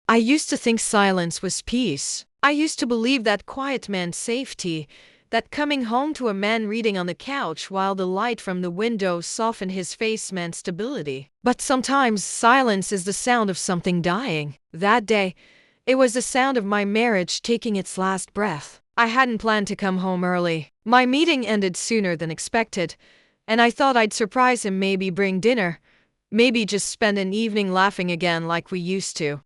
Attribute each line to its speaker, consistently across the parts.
Speaker 1: I used to think silence was peace. I used to believe that quiet meant safety, that coming home to a man reading on the couch while the light from the window softened his face meant stability. But sometimes silence is the sound of something dying. That day, it was the sound of my marriage taking its last breath. I hadn't planned to come home early. My meeting ended sooner than expected, and I thought I'd surprise him, maybe bring dinner, maybe just spend an evening laughing again like we used to.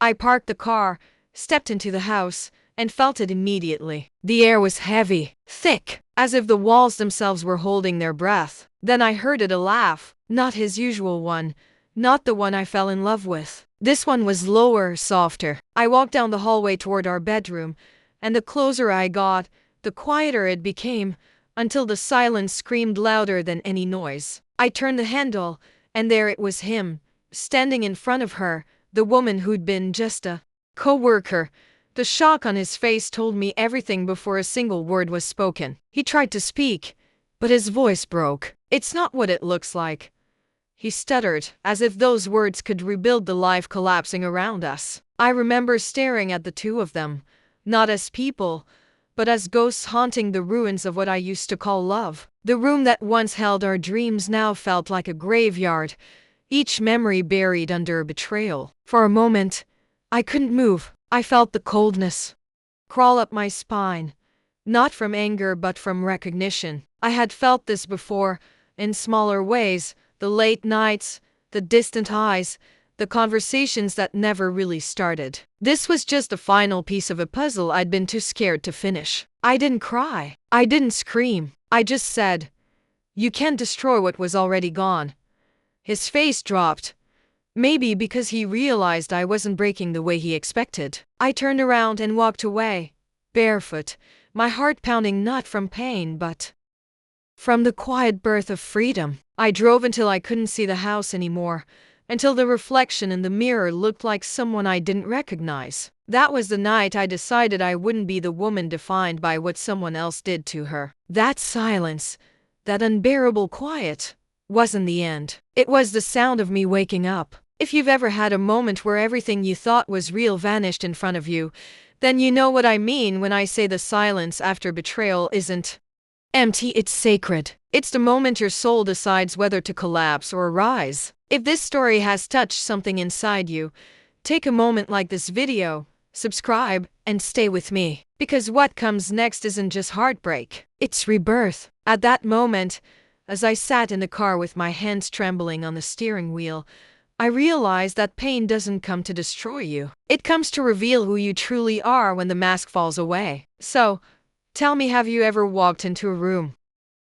Speaker 1: I parked the car, stepped into the house, and felt it immediately. The air was heavy, thick, as if the walls themselves were holding their breath. Then I heard a laugh, not his usual one, not the one I fell in love with. This one was lower, softer. I walked down the hallway toward our bedroom, and the closer I got, the quieter it became, until the silence screamed louder than any noise. I turned the handle, and there it was him, standing in front of her, the woman who'd been just a co-worker. The shock on his face told me everything before a single word was spoken. He tried to speak, but his voice broke. "It's not what it looks like," he stuttered, as if those words could rebuild the life collapsing around us. I remember staring at the two of them, not as people, but as ghosts haunting the ruins of what I used to call love. The room that once held our dreams now felt like a graveyard, each memory buried under betrayal. For a moment, I couldn't move. I felt the coldness crawl up my spine, not from anger but from recognition. I had felt this before, in smaller ways, the late nights, the distant eyes, the conversations that never really started. This was just the final piece of a puzzle I'd been too scared to finish. I didn't cry. I didn't scream. I just said, "You can't destroy what was already gone." His face dropped, maybe because he realized I wasn't breaking the way he expected. I turned around and walked away, barefoot, my heart pounding not from pain but from the quiet birth of freedom. I drove until I couldn't see the house anymore, until the reflection in the mirror looked like someone I didn't recognize. That was the night I decided I wouldn't be the woman defined by what someone else did to her. That silence, that unbearable quiet, wasn't the end. It was the sound of me waking up. If you've ever had a moment where everything you thought was real vanished in front of you, then you know what I mean when I say the silence after betrayal isn't empty, it's sacred. It's the moment your soul decides whether to collapse or rise. If this story has touched something inside you, take a moment like this video, subscribe, and stay with me. Because what comes next isn't just heartbreak, it's rebirth. At that moment, as I sat in the car with my hands trembling on the steering wheel, I realized that pain doesn't come to destroy you. It comes to reveal who you truly are when the mask falls away. So, tell me, have you ever walked into a room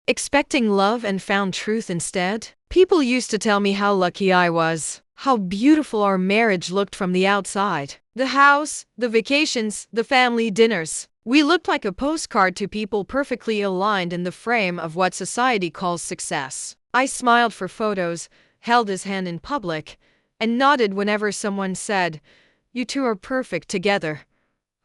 Speaker 1: expecting love and found truth instead? People used to tell me how lucky I was, how beautiful our marriage looked from the outside. The house, the vacations, the family dinners. We looked like a postcard to people perfectly aligned in the frame of what society calls success. I smiled for photos, held his hand in public, and nodded whenever someone said, "You two are perfect together."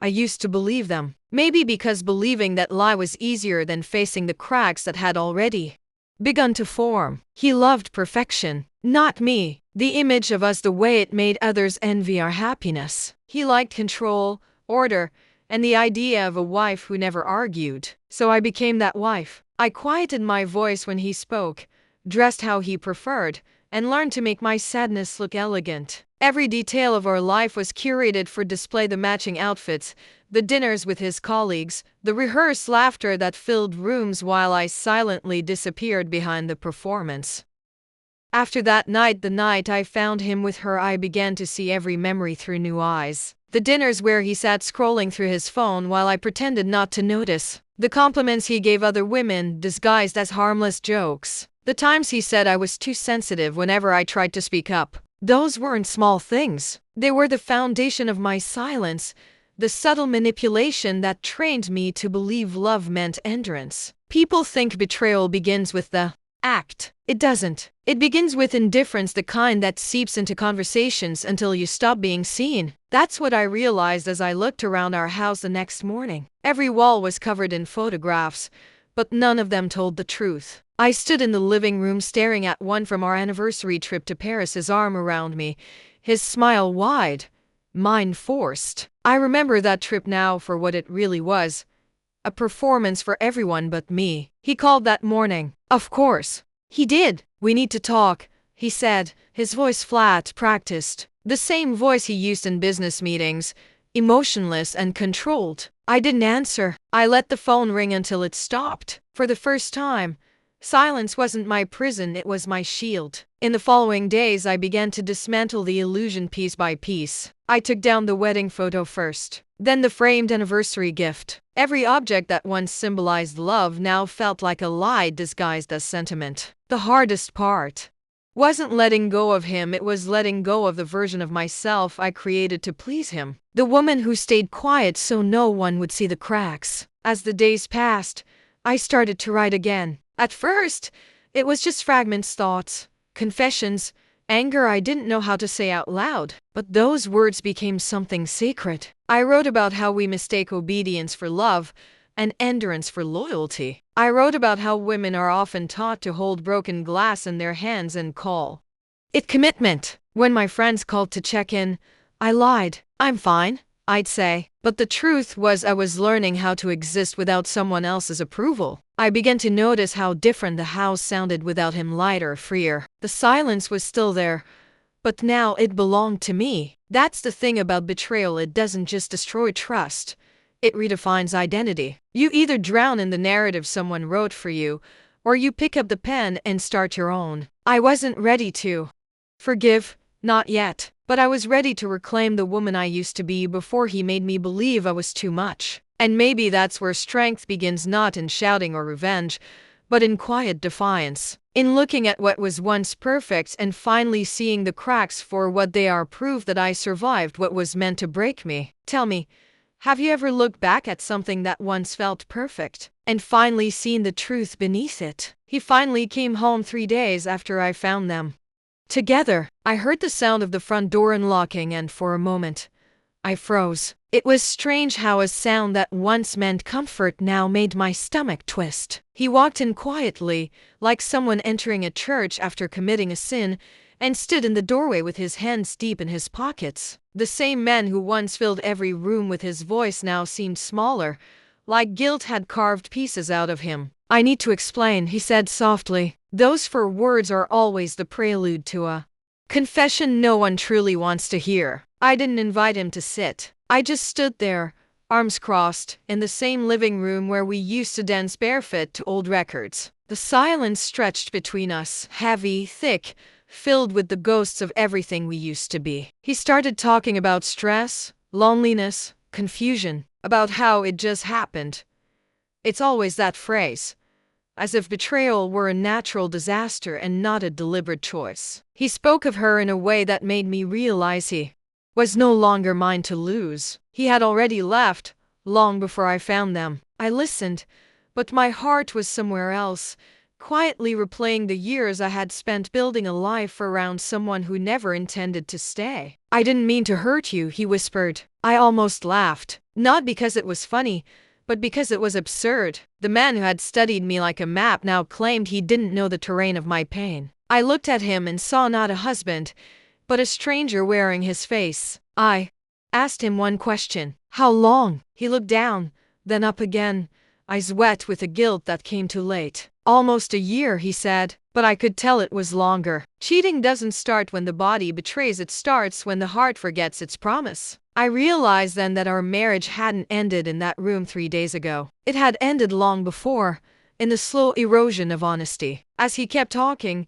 Speaker 1: I used to believe them. Maybe because believing that lie was easier than facing the cracks that had already begun to form. He loved perfection, not me. The image of us, the way it made others envy our happiness. He liked control, order, and the idea of a wife who never argued. So I became that wife. I quieted my voice when he spoke, dressed how he preferred, and learned to make my sadness look elegant. Every detail of our life was curated for display: the matching outfits, the dinners with his colleagues, the rehearsed laughter that filled rooms while I silently disappeared behind the performance. After that night, the night I found him with her, I began to see every memory through new eyes. The dinners where he sat scrolling through his phone while I pretended not to notice. The compliments he gave other women disguised as harmless jokes. The times he said I was too sensitive whenever I tried to speak up. Those weren't small things. They were the foundation of my silence, the subtle manipulation that trained me to believe love meant endurance. People think betrayal begins with the act. It doesn't. It begins with indifference, the kind that seeps into conversations until you stop being seen. That's what I realized as I looked around our house the next morning. Every wall was covered in photographs, but none of them told the truth. I stood in the living room staring at one from our anniversary trip to Paris, his arm around me, his smile wide, mine forced. I remember that trip now for what it really was. A performance for everyone but me. He called that morning. Of course. He did. "We need to talk," he said, his voice flat, practiced. The same voice he used in business meetings, emotionless and controlled. I didn't answer. I let the phone ring until it stopped. For the first time, silence wasn't my prison, it was my shield. In the following days, I began to dismantle the illusion piece by piece. I took down the wedding photo first, then the framed anniversary gift. Every object that once symbolized love now felt like a lie disguised as sentiment. The hardest part wasn't letting go of him, it was letting go of the version of myself I created to please him. The woman who stayed quiet so no one would see the cracks. As the days passed, I started to write again. At first, it was just fragments, thoughts, confessions, anger I didn't know how to say out loud. But those words became something sacred. I wrote about how we mistake obedience for love and endurance for loyalty. I wrote about how women are often taught to hold broken glass in their hands and call it commitment. When my friends called to check in, I lied. "I'm fine," I'd say. But the truth was I was learning how to exist without someone else's approval. I began to notice how different the house sounded without him, lighter, freer. The silence was still there, but now it belonged to me. That's the thing about betrayal, it doesn't just destroy trust, it redefines identity. You either drown in the narrative someone wrote for you, or you pick up the pen and start your own. I wasn't ready to forgive, not yet, but I was ready to reclaim the woman I used to be before he made me believe I was too much. And maybe that's where strength begins, not in shouting or revenge, but in quiet defiance. In looking at what was once perfect and finally seeing the cracks for what they are, proof that I survived what was meant to break me. Tell me, have you ever looked back at something that once felt perfect and finally seen the truth beneath it? He finally came home 3 days after I found them together. I heard the sound of the front door unlocking, and for a moment, I froze. It was strange how a sound that once meant comfort now made my stomach twist. He walked in quietly, like someone entering a church after committing a sin, and stood in the doorway with his hands deep in his pockets. The same man who once filled every room with his voice now seemed smaller, like guilt had carved pieces out of him. "I need to explain," he said softly. Those 4 words are always the prelude to a confession no one truly wants to hear. I didn't invite him to sit. I just stood there, arms crossed, in the same living room where we used to dance barefoot to old records. The silence stretched between us, heavy, thick, filled with the ghosts of everything we used to be. He started talking about stress, loneliness, confusion, about how it just happened. It's always that phrase, as if betrayal were a natural disaster and not a deliberate choice. He spoke of her in a way that made me realize he was no longer mine to lose. He had already left, long before I found them. I listened, but my heart was somewhere else, quietly replaying the years I had spent building a life around someone who never intended to stay. "I didn't mean to hurt you," he whispered. I almost laughed, not because it was funny, but because it was absurd. The man who had studied me like a map now claimed he didn't know the terrain of my pain. I looked at him and saw not a husband, but a stranger wearing his face. I asked him one question. "How long?" He looked down, then up again, eyes wet with the guilt that came too late. "Almost a year," he said, but I could tell it was longer. Cheating doesn't start when the body betrays, it starts when the heart forgets its promise. I realized then that our marriage hadn't ended in that room 3 days ago. It had ended long before, in the slow erosion of honesty. As he kept talking,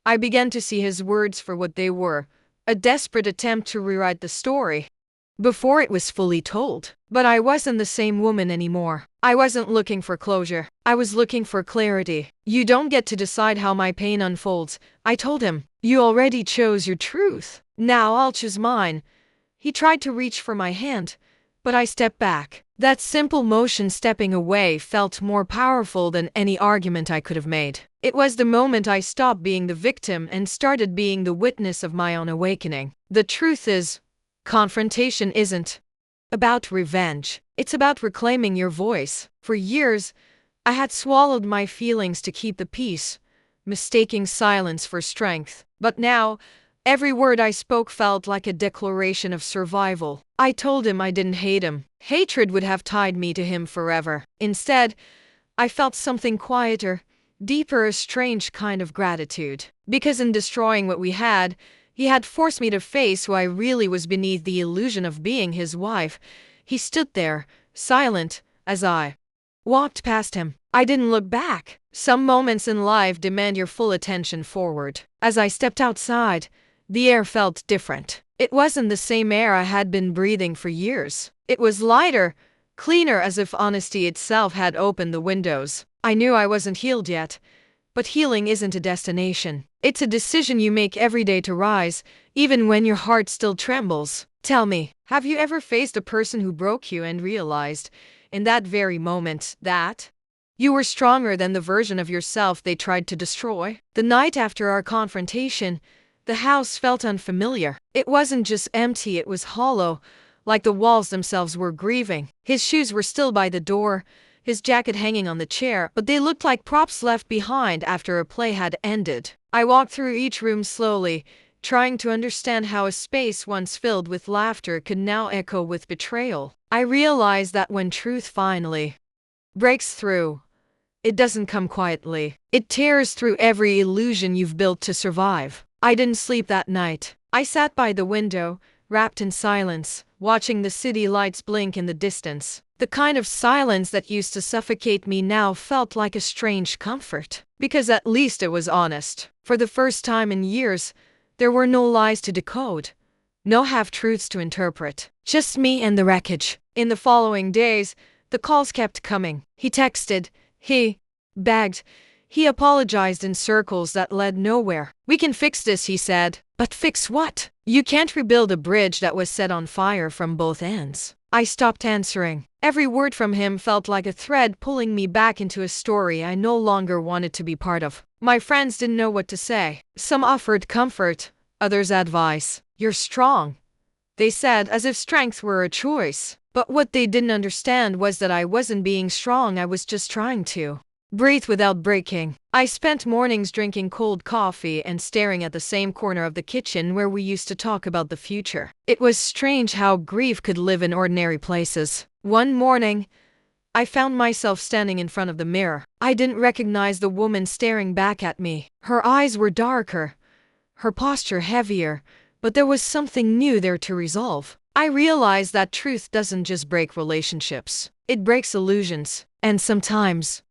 Speaker 1: I began to see his words for what they were, a desperate attempt to rewrite the story before it was fully told. But I wasn't the same woman anymore. I wasn't looking for closure. I was looking for clarity. "You don't get to decide how my pain unfolds," I told him. "You already chose your truth. Now I'll choose mine." He tried to reach for my hand, but I stepped back. That simple motion, stepping away, felt more powerful than any argument I could have made. It was the moment I stopped being the victim and started being the witness of my own awakening. The truth is, confrontation isn't about revenge. It's about reclaiming your voice. For years, I had swallowed my feelings to keep the peace, mistaking silence for strength. But now, Every word I spoke felt like a declaration of survival. I told him I didn't hate him. Hatred would have tied me to him forever. Instead, I felt something quieter, deeper, a strange kind of gratitude. Because in destroying what we had, he had forced me to face who I really was beneath the illusion of being his wife. He stood there, silent, as I walked past him. I didn't look back. Some moments in life demand your full attention forward. As I stepped outside, the air felt different. It wasn't the same air I had been breathing for years. It was lighter, cleaner, as if honesty itself had opened the windows. I knew I wasn't healed yet, but healing isn't a destination. It's a decision you make every day to rise, even when your heart still trembles. Tell me, have you ever faced a person who broke you and realized, in that very moment, that you were stronger than the version of yourself they tried to destroy? The night after our confrontation, the house felt unfamiliar. It wasn't just empty, it was hollow, like the walls themselves were grieving. His shoes were still by the door, his jacket hanging on the chair, but they looked like props left behind after a play had ended. I walked through each room slowly, trying to understand how a space once filled with laughter could now echo with betrayal. I realized that when truth finally breaks through, it doesn't come quietly. It tears through every illusion you've built to survive. I didn't sleep that night. I sat by the window, wrapped in silence, watching the city lights blink in the distance. The kind of silence that used to suffocate me now felt like a strange comfort, because at least it was honest. For the first time in years, there were no lies to decode, no half-truths to interpret, just me and the wreckage. In the following days, the calls kept coming. He texted, he begged, he apologized in circles that led nowhere. "We can fix this," he said. But fix what? You can't rebuild a bridge that was set on fire from both ends. I stopped answering. Every word from him felt like a thread pulling me back into a story I no longer wanted to be part of. My friends didn't know what to say. Some offered comfort, others advice. "You're strong," they said, as if strength were a choice. But what they didn't understand was that I wasn't being strong, I was just trying to breathe without breaking. I spent mornings drinking cold coffee and staring at the same corner of the kitchen where we used to talk about the future. It was strange how grief could live in ordinary places. One morning, I found myself standing in front of the mirror. I didn't recognize the woman staring back at me. Her eyes were darker, her posture heavier, but there was something new there to resolve. I realized that truth doesn't just break relationships, it breaks illusions. And sometimes,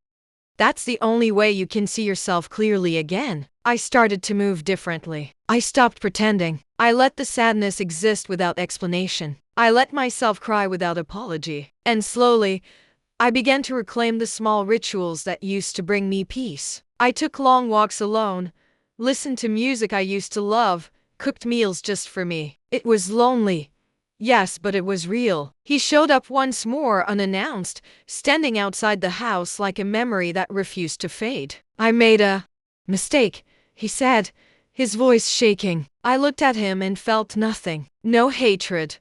Speaker 1: that's the only way you can see yourself clearly again. I started to move differently. I stopped pretending. I let the sadness exist without explanation. I let myself cry without apology. And slowly, I began to reclaim the small rituals that used to bring me peace. I took long walks alone, listened to music I used to love, cooked meals just for me. It was lonely. Yes, but it was real. He showed up once more unannounced, standing outside the house like a memory that refused to fade. "I made a mistake," he said, his voice shaking. I looked at him and felt nothing. No hatred,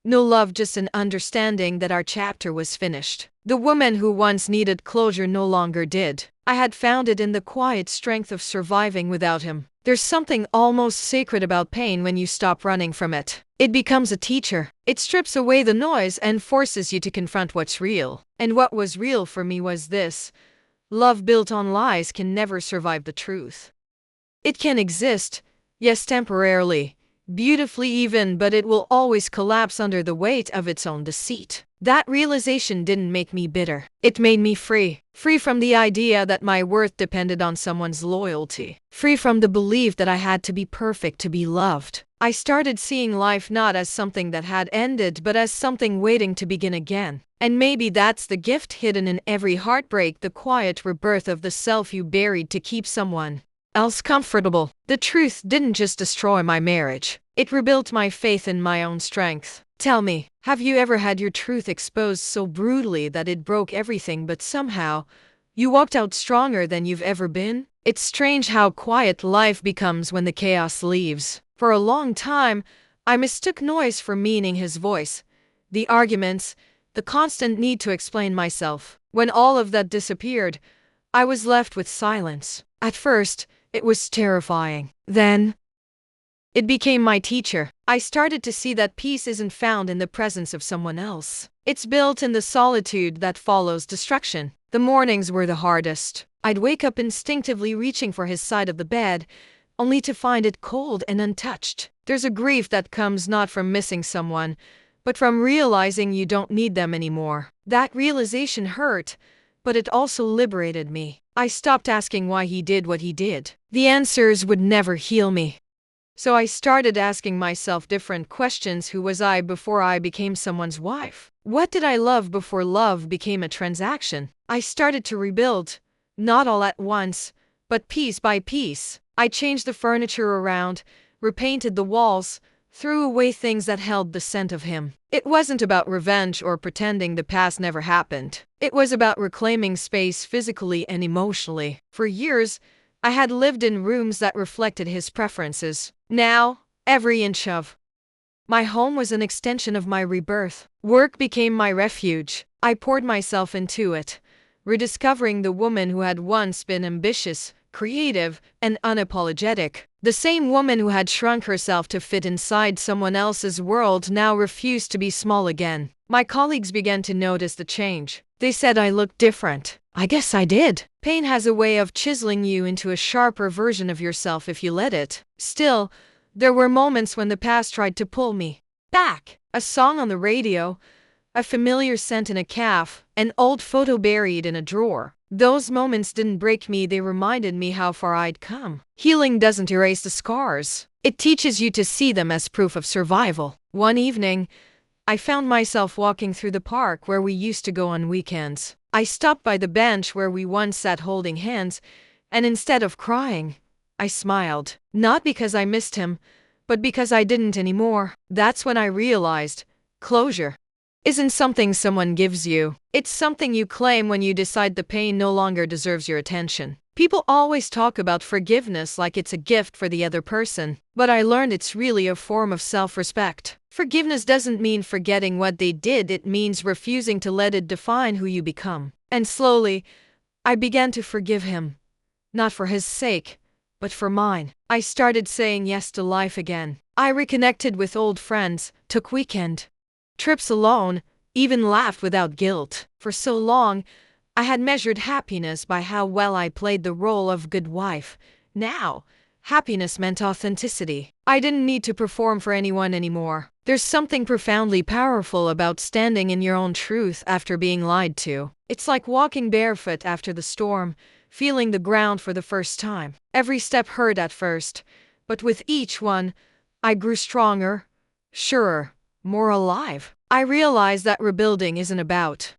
Speaker 1: no love, just an understanding that our chapter was finished. The woman who once needed closure no longer did. I had found it in the quiet strength of surviving without him. There's something almost sacred about pain when you stop running from it. It becomes a teacher. It strips away the noise and forces you to confront what's real. And what was real for me was this: love built on lies can never survive the truth. It can exist, yes, temporarily, beautifully even, but it will always collapse under the weight of its own deceit. That realization didn't make me bitter. It made me free. Free from the idea that my worth depended on someone's loyalty. Free from the belief that I had to be perfect to be loved. I started seeing life not as something that had ended, but as something waiting to begin again. And maybe that's the gift hidden in every heartbreak, the quiet rebirth of the self you buried to keep someone else comfortable. The truth didn't just destroy my marriage. It rebuilt my faith in my own strength. Tell me, have you ever had your truth exposed so brutally that it broke everything, but somehow you walked out stronger than you've ever been? It's strange how quiet life becomes when the chaos leaves. For a long time, I mistook noise for meaning, his voice, the arguments, the constant need to explain myself. When all of that disappeared, I was left with silence. At first, it was terrifying. Then, It became my teacher. I started to see that peace isn't found in the presence of someone else. It's built in the solitude that follows destruction. The mornings were the hardest. I'd wake up instinctively reaching for his side of the bed, only to find it cold and untouched. There's a grief that comes not from missing someone, but from realizing you don't need them anymore. That realization hurt, but it also liberated me. I stopped asking why he did what he did. The answers would never heal me. So I started asking myself different questions. Who was I before I became someone's wife? What did I love before love became a transaction? I started to rebuild, not all at once, but piece by piece. I changed the furniture around, repainted the walls, threw away things that held the scent of him. It wasn't about revenge or pretending the past never happened. It was about reclaiming space physically and emotionally. For years, I had lived in rooms that reflected his preferences. Now, every inch of my home was an extension of my rebirth. Work became my refuge. I poured myself into it, rediscovering the woman who had once been ambitious, creative, and unapologetic. The same woman who had shrunk herself to fit inside someone else's world now refused to be small again. My colleagues began to notice the change. They said I looked different. I guess I did. Pain has a way of chiseling you into a sharper version of yourself if you let it. Still, there were moments when the past tried to pull me back. A song on the radio, a familiar scent in a cafe, an old photo buried in a drawer. Those moments didn't break me, they reminded me how far I'd come. Healing doesn't erase the scars. It teaches you to see them as proof of survival. One evening, I found myself walking through the park where we used to go on weekends. I stopped by the bench where we once sat holding hands, and instead of crying, I smiled. Not because I missed him, but because I didn't anymore. That's when I realized closure isn't something someone gives you. It's something you claim when you decide the pain no longer deserves your attention. People always talk about forgiveness like it's a gift for the other person, but I learned it's really a form of self-respect. Forgiveness doesn't mean forgetting what they did, it means refusing to let it define who you become. And slowly, I began to forgive him. Not for his sake, but for mine. I started saying yes to life again. I reconnected with old friends, took weekend trips alone, even laughed without guilt. For so long, I had measured happiness by how well I played the role of good wife. Now, happiness meant authenticity. I didn't need to perform for anyone anymore. There's something profoundly powerful about standing in your own truth after being lied to. It's like walking barefoot after the storm, feeling the ground for the first time. Every step hurt at first, but with each one, I grew stronger, surer, more alive. I realized that rebuilding isn't about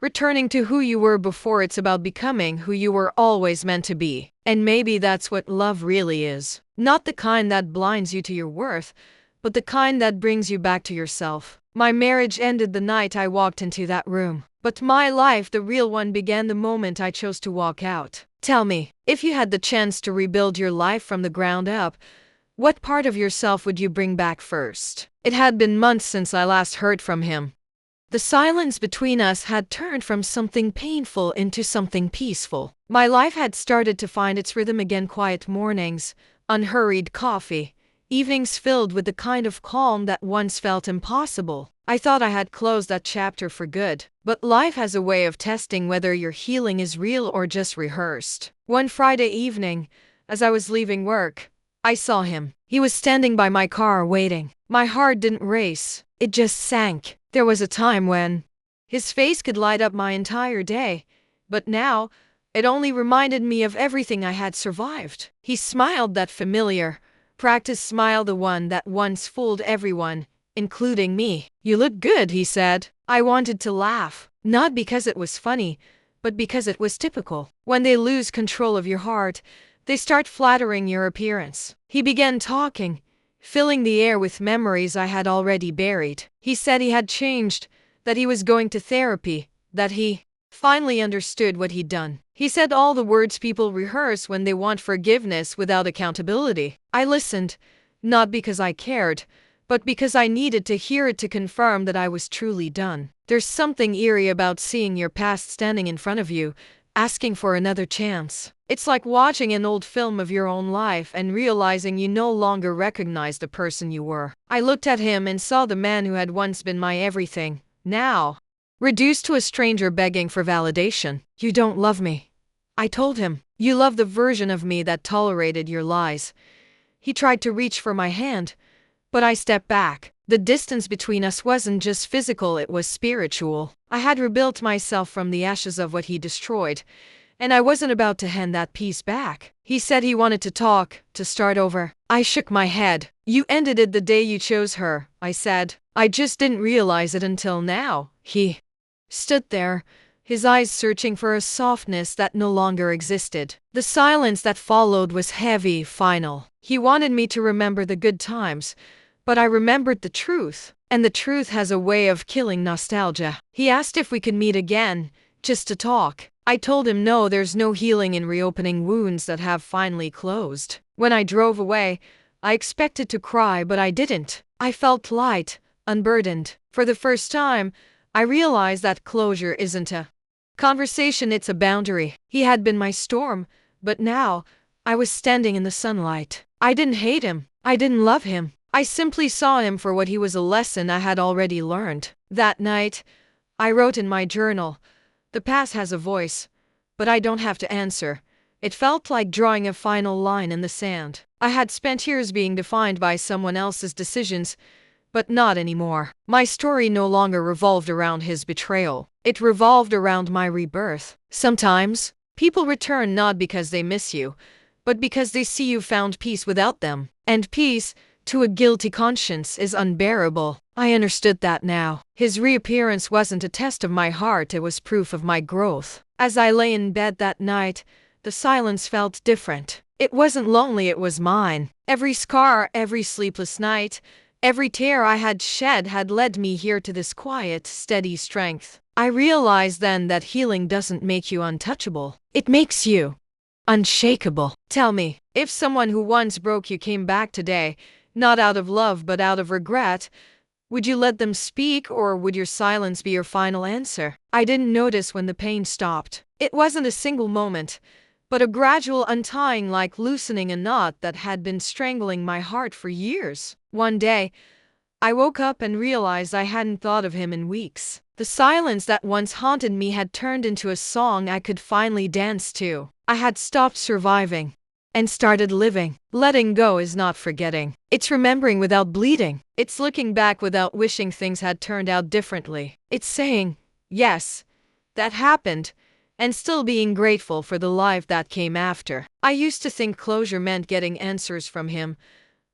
Speaker 1: returning to who you were before, it's about becoming who you were always meant to be. And maybe that's what love really is. Not the kind that blinds you to your worth, but the kind that brings you back to yourself. My marriage ended the night I walked into that room. But my life, the real one, began the moment I chose to walk out. Tell me, if you had the chance to rebuild your life from the ground up, what part of yourself would you bring back first? It had been months since I last heard from him. The silence between us had turned from something painful into something peaceful. My life had started to find its rhythm again: quiet mornings, unhurried coffee, evenings filled with the kind of calm that once felt impossible. I thought I had closed that chapter for good, but life has a way of testing whether your healing is real or just rehearsed. One Friday evening, as I was leaving work, I saw him. He was standing by my car waiting. My heart didn't race, it just sank. There was a time when his face could light up my entire day, but now it only reminded me of everything I had survived. He smiled, that familiar, practiced smile, the one that once fooled everyone, including me. "You look good," he said. I wanted to laugh, not because it was funny, but because it was typical. When they lose control of your heart, they start flattering your appearance. He began talking, filling the air with memories I had already buried. He said he had changed, that he was going to therapy, that he finally understood what he'd done. He said all the words people rehearse when they want forgiveness without accountability. I listened, not because I cared, but because I needed to hear it to confirm that I was truly done. There's something eerie about seeing your past standing in front of you, asking for another chance. It's like watching an old film of your own life and realizing you no longer recognize the person you were. I looked at him and saw the man who had once been my everything, now reduced to a stranger begging for validation. "You don't love me," I told him. "You love the version of me that tolerated your lies." He tried to reach for my hand, but I stepped back. The distance between us wasn't just physical, it was spiritual. I had rebuilt myself from the ashes of what he destroyed, and I wasn't about to hand that piece back. He said he wanted to talk, to start over. I shook my head. "You ended it the day you chose her," I said. "I just didn't realize it until now." He stood there, his eyes searching for a softness that no longer existed. The silence that followed was heavy, final. He wanted me to remember the good times, but I remembered the truth, and the truth has a way of killing nostalgia. He asked if we could meet again, just to talk. I told him no, there's no healing in reopening wounds that have finally closed. When I drove away, I expected to cry, but I didn't. I felt light, unburdened. For the first time, I realized that closure isn't a conversation, it's a boundary. He had been my storm, but now I was standing in the sunlight. I didn't hate him. I didn't love him. I simply saw him for what he was, a lesson I had already learned. That night, I wrote in my journal, "The past has a voice, but I don't have to answer." It felt like drawing a final line in the sand. I had spent years being defined by someone else's decisions, but not anymore. My story no longer revolved around his betrayal. It revolved around my rebirth. Sometimes, people return not because they miss you, but because they see you found peace without them. And peace, to a guilty conscience, is unbearable. I understood that now. His reappearance wasn't a test of my heart, it was proof of my growth. As I lay in bed that night, the silence felt different. It wasn't lonely, it was mine. Every scar, every sleepless night, every tear I had shed had led me here to this quiet, steady strength. I realized then that healing doesn't make you untouchable. It makes you unshakable. Tell me, if someone who once broke you came back today, not out of love but out of regret, would you let them speak, or would your silence be your final answer? I didn't notice when the pain stopped. It wasn't a single moment, but a gradual untying, like loosening a knot that had been strangling my heart for years. One day, I woke up and realized I hadn't thought of him in weeks. The silence that once haunted me had turned into a song I could finally dance to. I had stopped surviving and started living. Letting go is not forgetting. It's remembering without bleeding. It's looking back without wishing things had turned out differently. It's saying, yes, that happened, and still being grateful for the life that came after. I used to think closure meant getting answers from him,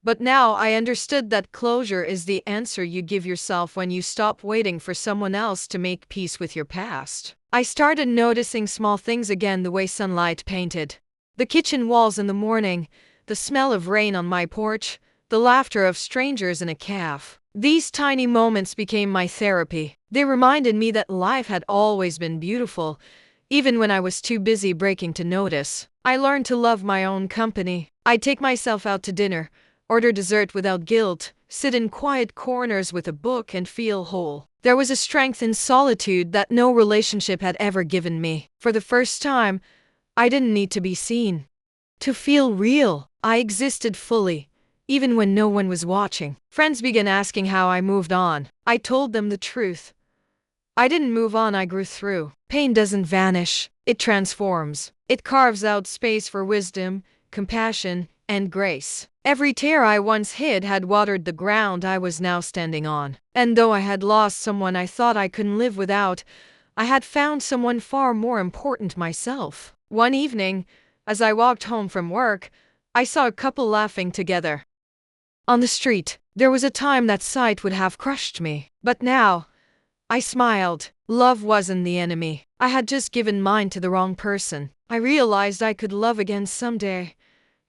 Speaker 1: but now I understood that closure is the answer you give yourself when you stop waiting for someone else to make peace with your past. I started noticing small things again, the way sunlight painted the kitchen walls in the morning, the smell of rain on my porch, the laughter of strangers in a cafe. These tiny moments became my therapy. They reminded me that life had always been beautiful, even when I was too busy breaking to notice. I learned to love my own company. I'd take myself out to dinner, order dessert without guilt, sit in quiet corners with a book and feel whole. There was a strength in solitude that no relationship had ever given me. For the first time, I didn't need to be seen to feel real. I existed fully, even when no one was watching. Friends began asking how I moved on. I told them the truth. I didn't move on, I grew through. Pain doesn't vanish, it transforms. It carves out space for wisdom, compassion, and grace. Every tear I once hid had watered the ground I was now standing on. And though I had lost someone I thought I couldn't live without, I had found someone far more important, myself. One evening, as I walked home from work, I saw a couple laughing together on the street. There was a time that sight would have crushed me, but now I smiled. Love wasn't the enemy. I had just given mine to the wrong person. I realized I could love again someday,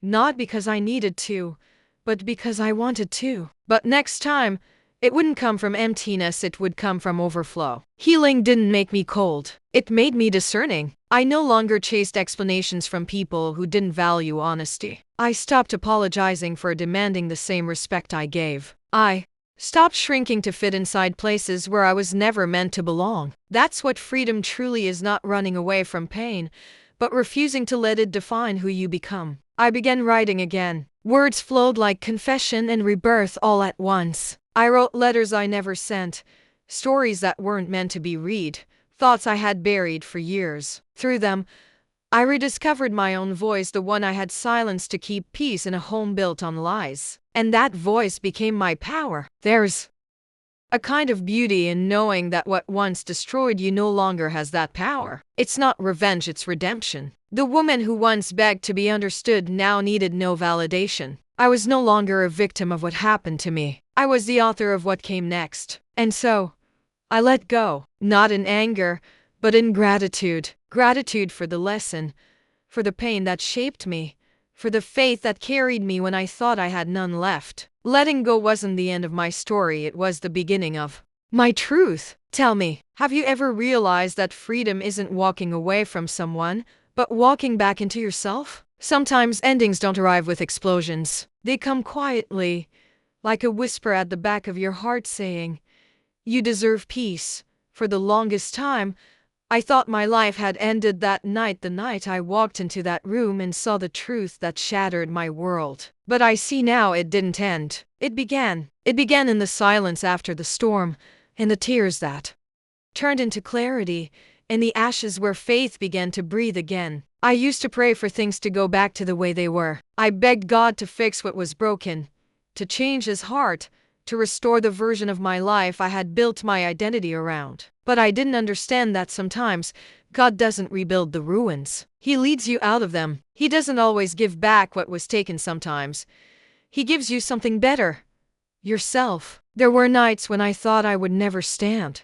Speaker 1: not because I needed to, but because I wanted to. But next time, it wouldn't come from emptiness, it would come from overflow. Healing didn't make me cold. It made me discerning. I no longer chased explanations from people who didn't value honesty. I stopped apologizing for demanding the same respect I gave. I Stopped shrinking to fit inside places where I was never meant to belong. That's what freedom truly is, not running away from pain, but refusing to let it define who you become. I began writing again. Words flowed like confession and rebirth all at once. I wrote letters I never sent, stories that weren't meant to be read, thoughts I had buried for years. Through them, I rediscovered my own voice, the one I had silenced to keep peace in a home built on lies. And that voice became my power. There's a kind of beauty in knowing that what once destroyed you no longer has that power. It's not revenge, it's redemption. The woman who once begged to be understood now needed no validation. I was no longer a victim of what happened to me. I was the author of what came next. And so, I let go, not in anger, but in gratitude. Gratitude for the lesson, for the pain that shaped me, for the faith that carried me when I thought I had none left. Letting go wasn't the end of my story, it was the beginning of my truth. Tell me, have you ever realized that freedom isn't walking away from someone, but walking back into yourself? Sometimes endings don't arrive with explosions. They come quietly, like a whisper at the back of your heart saying, "You deserve peace." For the longest time, I thought my life had ended that night, the night I walked into that room and saw the truth that shattered my world. But I see now it didn't end. It began. It began in the silence after the storm, in the tears that turned into clarity, in the ashes where faith began to breathe again. I used to pray for things to go back to the way they were. I begged God to fix what was broken, to change His heart, to restore the version of my life I had built my identity around. But I didn't understand that sometimes God doesn't rebuild the ruins. He leads you out of them. He doesn't always give back what was taken sometimes. He gives you something better. Yourself. There were nights when I thought I would never stand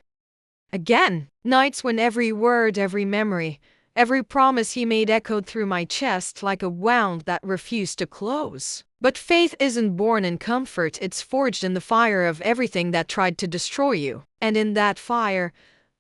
Speaker 1: again. Nights when every word, every memory, every promise He made echoed through my chest like a wound that refused to close. But faith isn't born in comfort, it's forged in the fire of everything that tried to destroy you. And in that fire,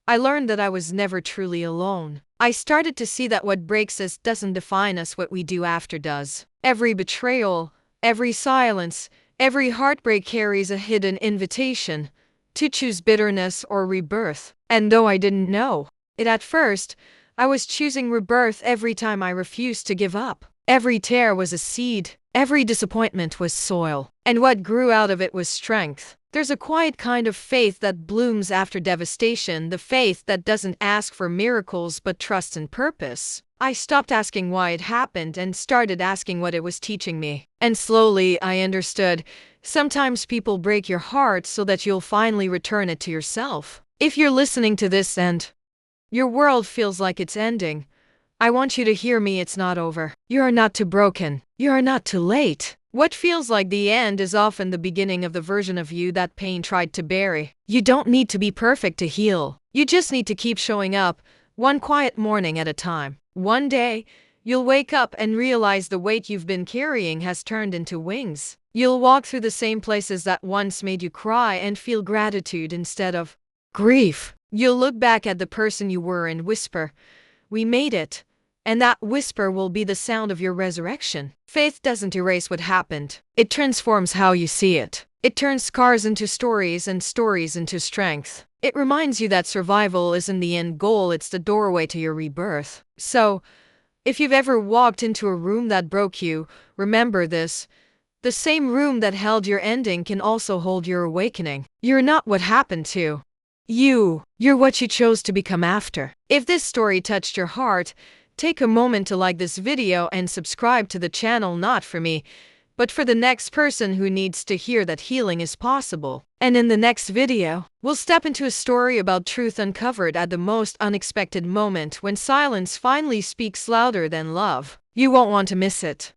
Speaker 1: I learned that I was never truly alone. I started to see that what breaks us doesn't define us, what we do after does. Every betrayal, every silence, every heartbreak carries a hidden invitation to choose bitterness or rebirth. And though I didn't know it at first, I was choosing rebirth every time I refused to give up. Every tear was a seed, every disappointment was soil, and what grew out of it was strength. There's a quiet kind of faith that blooms after devastation, the faith that doesn't ask for miracles but trusts in purpose. I stopped asking why it happened and started asking what it was teaching me. And slowly I understood, sometimes people break your heart so that you'll finally return it to yourself. If you're listening to this and your world feels like it's ending, I want you to hear me, it's not over. You are not too broken. You are not too late. What feels like the end is often the beginning of the version of you that pain tried to bury. You don't need to be perfect to heal. You just need to keep showing up, one quiet morning at a time. One day, you'll wake up and realize the weight you've been carrying has turned into wings. You'll walk through the same places that once made you cry and feel gratitude instead of grief. You'll look back at the person you were and whisper, "We made it." And that whisper will be the sound of your resurrection. Faith doesn't erase what happened. It transforms how you see it. It turns scars into stories and stories into strength. It reminds you that survival isn't the end goal, it's the doorway to your rebirth. So, if you've ever walked into a room that broke you, remember this. The same room that held your ending can also hold your awakening. You're not what happened to you. You're what you chose to become after. If this story touched your heart, take a moment to like this video and subscribe to the channel, not for me, but for the next person who needs to hear that healing is possible. And in the next video, we'll step into a story about truth uncovered at the most unexpected moment, when silence finally speaks louder than love. You won't want to miss it.